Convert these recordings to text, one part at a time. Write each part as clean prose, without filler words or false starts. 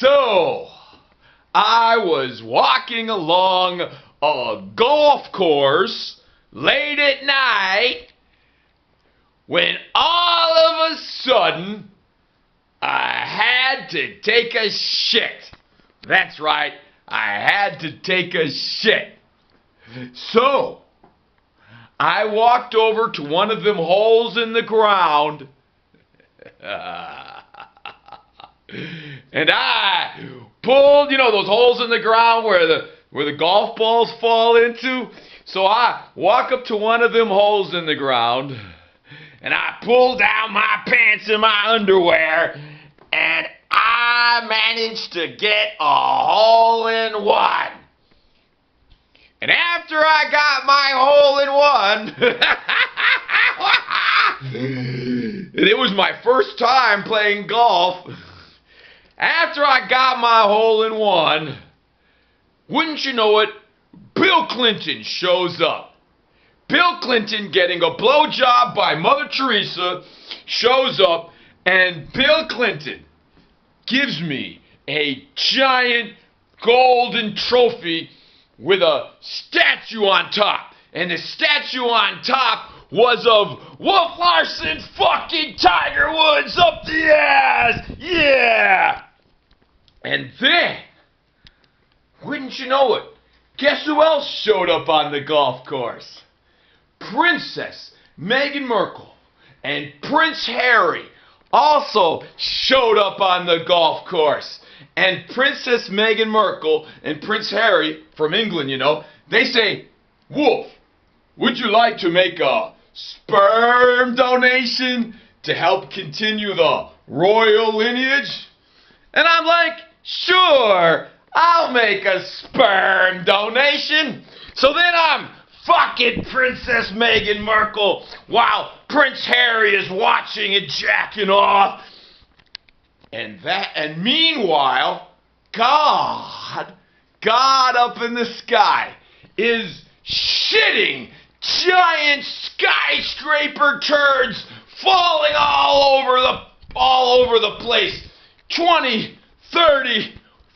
So, I was walking along a golf course late at night when all of a sudden I had to take a shit. That's right, I had to take a shit. So, I walked over to one of them holes in the ground and I pulled, those holes in the ground where the golf balls fall into. So I walk up to one of them holes in the ground and I pull down my pants and my underwear and I managed to get a hole in one. And after I got my hole in one, and it was my first time playing golf. After I got my hole in one, wouldn't you know it, Bill Clinton shows up. Bill Clinton, getting a blowjob by Mother Teresa, shows up, and Bill Clinton gives me a giant golden trophy with a statue on top. And the statue on top was of Wolf Larsen fucking Tiger Woods up the ass. Yeah. And then, wouldn't you know it, guess who else showed up on the golf course? Princess Meghan Markle and Prince Harry also showed up on the golf course. And Princess Meghan Markle and Prince Harry, from England, they say, Wolf, would you like to make a sperm donation to help continue the royal lineage? And I'm like, sure, I'll make a sperm donation. So then I'm fucking Princess Meghan Markle while Prince Harry is watching and jacking off. And meanwhile, God up in the sky is shitting giant skyscraper turds falling all over the place. 20, 30,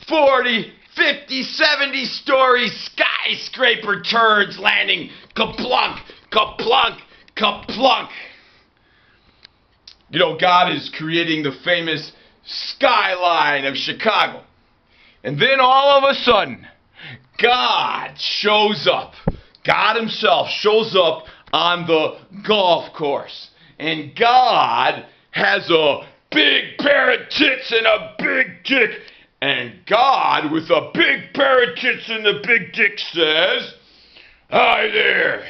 40, 50, 70 story skyscraper turds landing kaplunk, kaplunk, kaplunk. God is creating the famous skyline of Chicago. And then all of a sudden, God shows up. God himself shows up on the golf course. And God has a big pair of tits and a big dick. And God, with a big pair of tits and a big dick, says, "Hi there.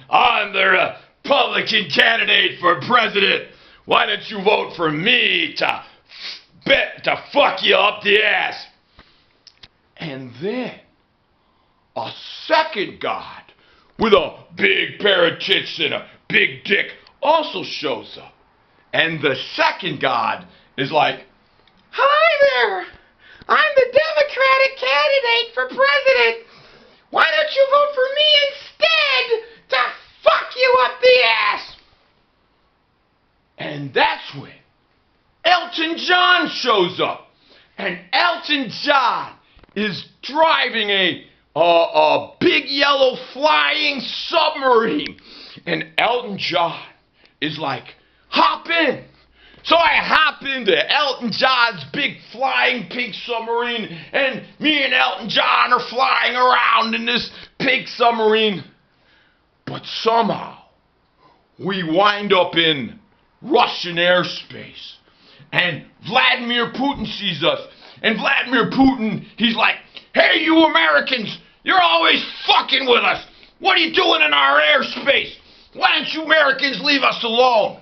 I'm the Republican candidate for president. Why don't you vote for me to fuck you up the ass?" And then a second God with a big pair of tits and a big dick also shows up. And the second God is like, "Hi there. I'm the Democratic candidate for president. Why don't you vote for me instead to fuck you up the ass?" And that's when Elton John shows up. And Elton John is driving a big yellow flying submarine. And Elton John is like, "Hop in." So I hop into Elton John's big flying pink submarine, and me and Elton John are flying around in this pink submarine. But somehow, we wind up in Russian airspace. And Vladimir Putin sees us. And Vladimir Putin, he's like, "Hey, you Americans, you're always fucking with us. What are you doing in our airspace? Why don't you Americans leave us alone?"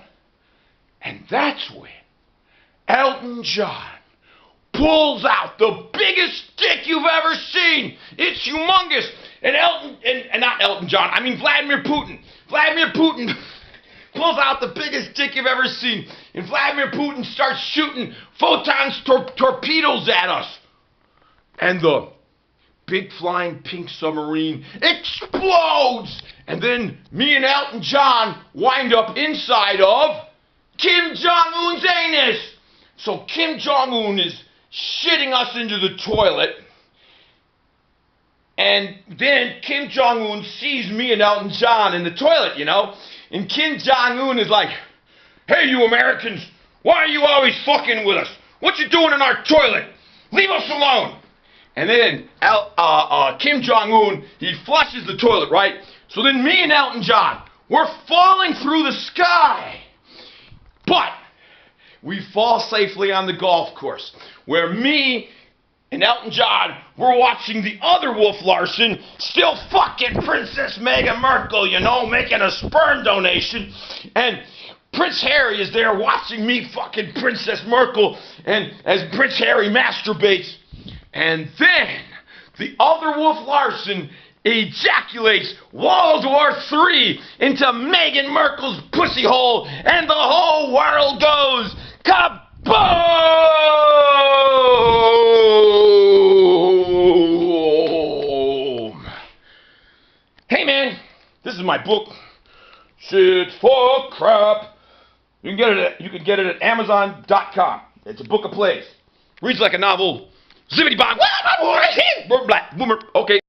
And that's when Elton John pulls out the biggest dick you've ever seen. It's humongous. And Vladimir Putin. Vladimir Putin pulls out the biggest dick you've ever seen. And Vladimir Putin starts shooting photons torpedoes at us. And the big flying pink submarine explodes. And then me and Elton John wind up inside of Kim Jong-un's anus. So Kim Jong-un is shitting us into the toilet. And then Kim Jong-un sees me and Elton John in the toilet, you know? And Kim Jong-un is like, "Hey, you Americans, why are you always fucking with us? What you doing in our toilet? Leave us alone." And then Kim Jong-un, he flushes the toilet, right? So then me and Elton John, we're falling through the sky. But we fall safely on the golf course, where me and Elton John, we're watching the other Wolf Larsen still fucking Princess Meghan Markle, you know, making a sperm donation. And Prince Harry is there watching me fucking Princess Markle, and as Prince Harry masturbates. And then the other Wolf Larsen ejaculates World War III into Meghan Markle's pussy hole, and the whole world goes kaboom! Hey man, this is my book. Shit's for crap. You can get it at Amazon.com. It's a book of plays. Reads like a novel. Zippity bop. Okay.